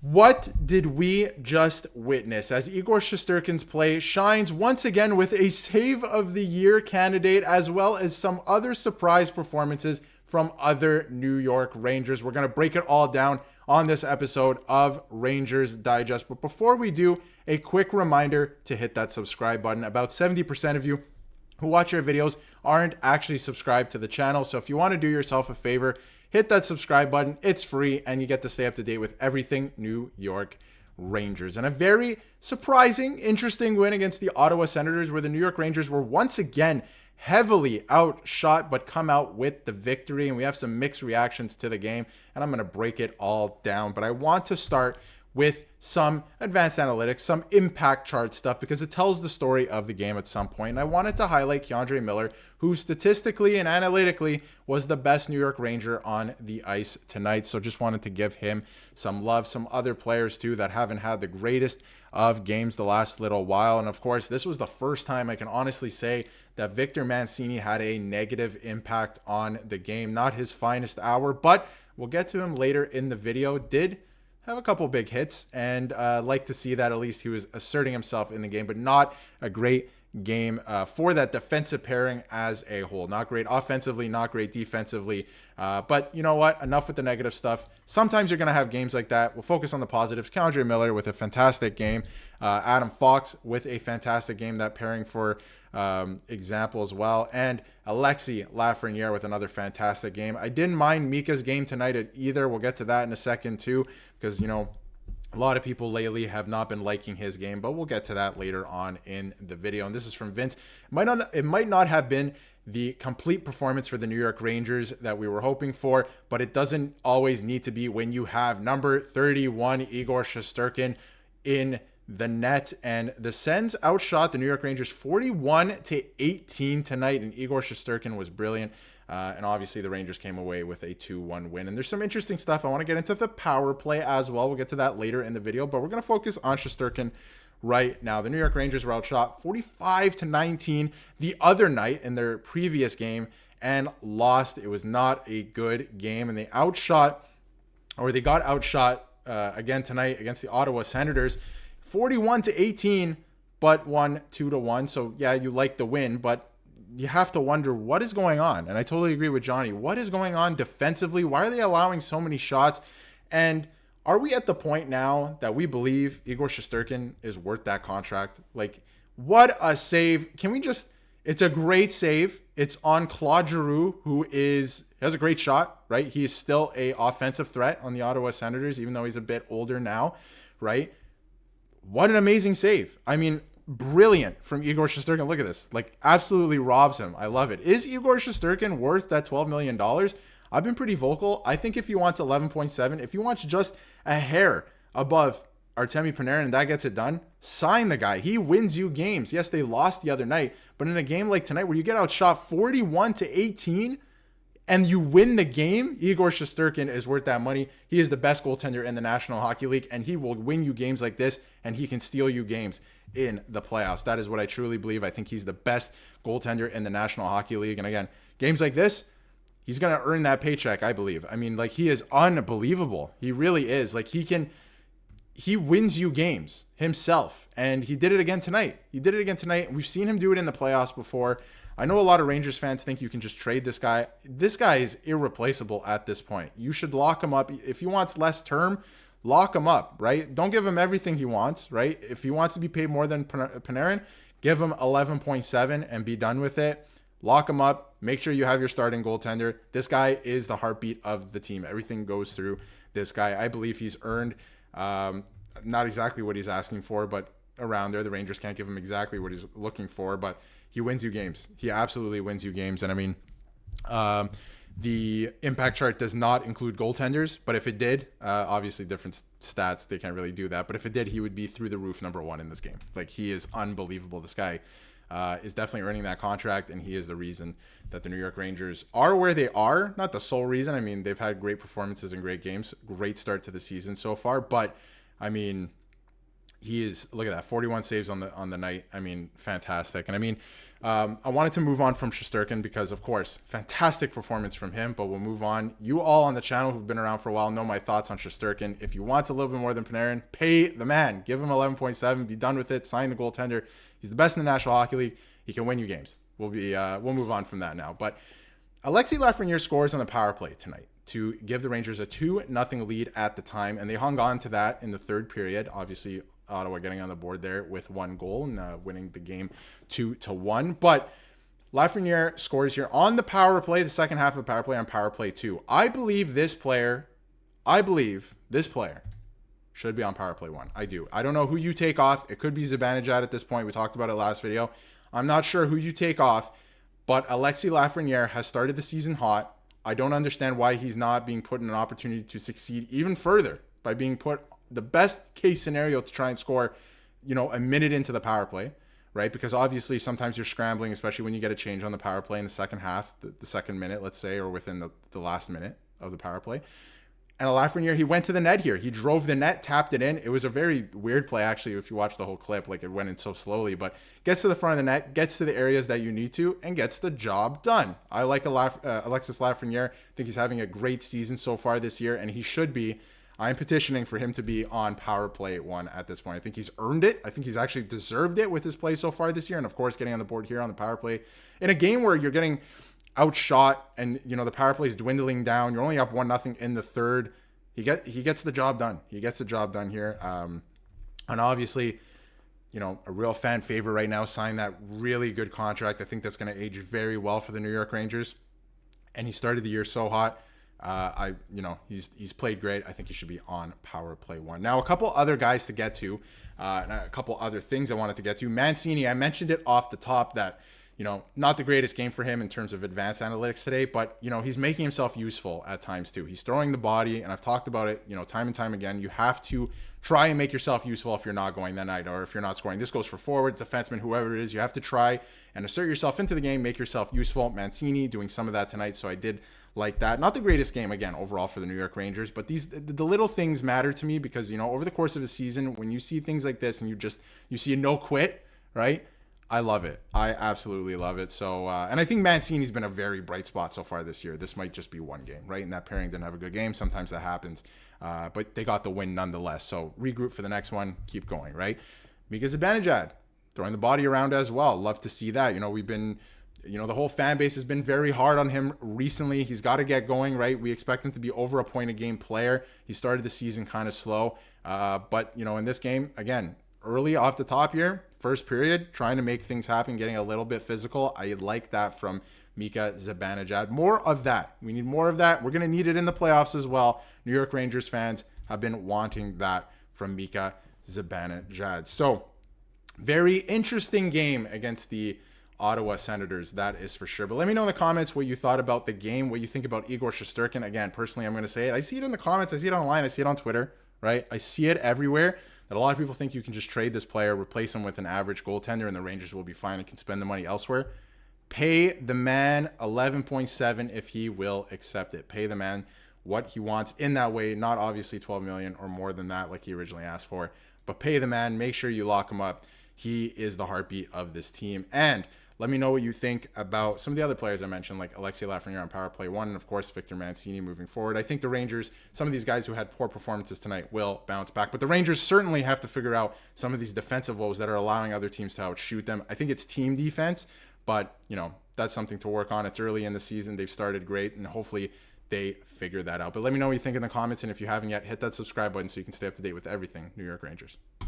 What did we just witness as Igor Shesterkin's play shines once again with a Save of the Year candidate, as well as some other surprise performances from other New York Rangers? We're going to break it all down on this episode of Rangers Digest. But before we do, a quick reminder to hit that subscribe button. About 70% of you who watch our videos aren't actually subscribed to the channel. So if you want to do yourself a favor, hit that subscribe button. It's free, and you get to stay up to date with everything New York Rangers. And a very surprising, interesting win against the Ottawa Senators, where the New York Rangers were once again heavily outshot, but come out with the victory. And we have some mixed reactions to the game, and I'm going to break it all down. But I want to start with some advanced analytics, some impact chart stuff, because it tells the story of the game at some point. And I wanted to highlight K'Andre Miller, who statistically and analytically was the best New York Ranger on the ice tonight. So just wanted to give him some love. Some other players too that haven't had the greatest of games the last little while. And of course, this was the first time I can honestly say that Victor Mancini had a negative impact on the game. Not his finest hour, but we'll get to him later in the video. Did have a couple big hits, and like to see that at least he was asserting himself in the game, but not a great game for that defensive pairing as a whole. Not great offensively, not great defensively, but you know what? Enough with the negative stuff. Sometimes you're going to have games like that. We'll focus on the positives. K'Andre Miller with a fantastic game. Adam Fox with a fantastic game, that pairing for example as well. And Alexis Lafreniere with another fantastic game. I didn't mind Mika's game tonight either. We'll get to that in a second too, because, you know, a lot of people lately have not been liking his game, but we'll get to that later on in the video. And this is from Vince. It might not have been the complete performance for the New York Rangers that we were hoping for, but it doesn't always need to be when you have number 31 Igor Shesterkin in the net. And the Sens outshot the New York Rangers 41-18 tonight, and Igor Shesterkin was brilliant. And obviously the Rangers came away with a 2-1 win. And there's some interesting stuff. I want to get into the power play as well. We'll get to that later in the video, but we're going to focus on Shesterkin right now. The New York Rangers were outshot 45-19 the other night in their previous game and lost. It was not a good game, and they got outshot again tonight against the Ottawa Senators 41-18, but won 2-1. So yeah, you like the win, but you have to wonder what is going on. And I totally agree with Johnny. What is going on defensively? Why are they allowing so many shots? And are we at the point now that we believe Igor Shesterkin is worth that contract? Like, what a save. It's a great save. It's on Claude Giroux, who has a great shot, right? He is still a offensive threat on the Ottawa Senators, even though he's a bit older now, right? What an amazing save. I mean, brilliant from Igor Shesterkin. Look at this. Like, absolutely robs him. I love it. Is Igor Shesterkin worth that $12 million? I've been pretty vocal. I think if he wants 11.7, if he wants just a hair above Artemi Panarin, that gets it done, sign the guy. He wins you games. Yes, they lost the other night, but in a game like tonight where you get outshot 41-18 and you win the game, Igor Shesterkin is worth that money. He is the best goaltender in the National Hockey League, and he will win you games like this, and he can steal you games in the playoffs. That is what I truly believe. I think he's the best goaltender in the National Hockey League. And again, games like this, he's going to earn that paycheck, I believe. I mean, like, he is unbelievable. He really is. Like, he wins you games himself, and he did it again tonight. We've seen him do it in the playoffs before. I know a lot of Rangers fans think you can just trade this guy. This guy is irreplaceable at this point. You should lock him up. If he wants less term, lock him up, right? Don't give him everything he wants, right? If he wants to be paid more than Panarin, give him 11.7 and be done with it. Lock him up. Make sure you have your starting goaltender. This guy is the heartbeat of the team. Everything goes through this guy. I believe he's earned not exactly what he's asking for, but around there. The Rangers can't give him exactly what he's looking for, but he wins you games. He absolutely wins you games. And I mean, the impact chart does not include goaltenders, but if it did, obviously different stats, they can't really do that. But if it did, he would be through the roof number one in this game. Like, he is unbelievable. This guy is definitely earning that contract, and he is the reason that the New York Rangers are where they are. Not the sole reason. I mean, they've had great performances and great games. Great start to the season so far. But, I mean, He is, look at that, 41 saves on the night. I mean, fantastic. And I mean, I wanted to move on from Shesterkin because, of course, fantastic performance from him, but we'll move on. You all on the channel who've been around for a while know my thoughts on Shesterkin. If you want a little bit more than Panarin, pay the man. Give him 11.7, be done with it, sign the goaltender. He's the best in the National Hockey League. He can win you games. We'll move on from that now. But Alexis Lafreniere scores on the power play tonight to give the Rangers a 2-0 lead at the time, and they hung on to that in the third period. Obviously, Ottawa getting on the board there with 1 goal and winning the game 2-1. But Lafreniere scores here on the power play, the second half of the power play on power play 2. I believe this player should be on power play 1. I do. I don't know who you take off. It could be Zibanejad at this point. We talked about it last video. I'm not sure who you take off, but Alexis Lafreniere has started the season hot. I don't understand why he's not being put in an opportunity to succeed even further by being put the best case scenario to try and score, a minute into the power play, right? Because obviously sometimes you're scrambling, especially when you get a change on the power play in the second half, the second minute, let's say, or within the last minute of the power play. And Lafreniere, he went to the net here. He drove the net, tapped it in. It was a very weird play, actually, if you watch the whole clip. Like, it went in so slowly, but gets to the front of the net, gets to the areas that you need to, and gets the job done. I like Alexis Lafreniere. I think he's having a great season so far this year, and he should be. I'm petitioning for him to be on power play 1 at this point. I think he's earned it. I think he's actually deserved it with his play so far this year. And of course, getting on the board here on the power play in a game where you're getting outshot and, the power play is dwindling down. You're only up 1-0 in the third. He gets the job done. He gets the job done here. And obviously, a real fan favorite right now, signed that really good contract. I think that's going to age very well for the New York Rangers. And he started the year so hot. He's played great. I think he should be on power play 1. Now, a couple other guys to get to, and a couple other things I wanted to get to. Mancini, I mentioned it off the top that, not the greatest game for him in terms of advanced analytics today, but, he's making himself useful at times too. He's throwing the body, and I've talked about it, time and time again. You have to try and make yourself useful if you're not going that night, or if you're not scoring. This goes for forwards, defensemen, whoever it is. You have to try and assert yourself into the game, make yourself useful. Mancini doing some of that tonight, so I did like that. Not the greatest game, again, overall for the New York Rangers, but the little things matter to me because, over the course of a season, when you see things like this and you see a no quit, right? I love it. I absolutely love it. So, and I think Mancini's been a very bright spot so far this year. This might just be one game, right? And that pairing didn't have a good game. Sometimes that happens, but they got the win nonetheless. So regroup for the next one. Keep going, right? Mika Zibanejad throwing the body around as well. Love to see that. We've been... the whole fan base has been very hard on him recently. He's got to get going, right? We expect him to be over a point a game player. He started the season kind of slow. But, in this game, again, early off the top here, first period, trying to make things happen, getting a little bit physical. I like that from Mika Zibanejad. More of that. We need more of that. We're going to need it in the playoffs as well. New York Rangers fans have been wanting that from Mika Zibanejad. So, very interesting game against the Ottawa Senators, that is for sure. But let me know in the comments what you thought about the game, what you think about Igor Shesterkin. Again, personally, I'm going to say it. I see it in the comments. I see it online. I see it on Twitter, right? I see it everywhere that a lot of people think you can just trade this player, replace him with an average goaltender, and the Rangers will be fine and can spend the money elsewhere. Pay the man 11.7 if he will accept it. Pay the man what he wants in that way, not obviously $12 million or more than that like he originally asked for, but pay the man. Make sure you lock him up. He is the heartbeat of this team. And let me know what you think about some of the other players I mentioned, like Alexis Lafreniere on power play 1, and of course, Victor Mancini moving forward. I think the Rangers, some of these guys who had poor performances tonight will bounce back, but the Rangers certainly have to figure out some of these defensive woes that are allowing other teams to outshoot them. I think it's team defense, but, that's something to work on. It's early in the season. They've started great, and hopefully they figure that out. But let me know what you think in the comments, and if you haven't yet, hit that subscribe button so you can stay up to date with everything New York Rangers.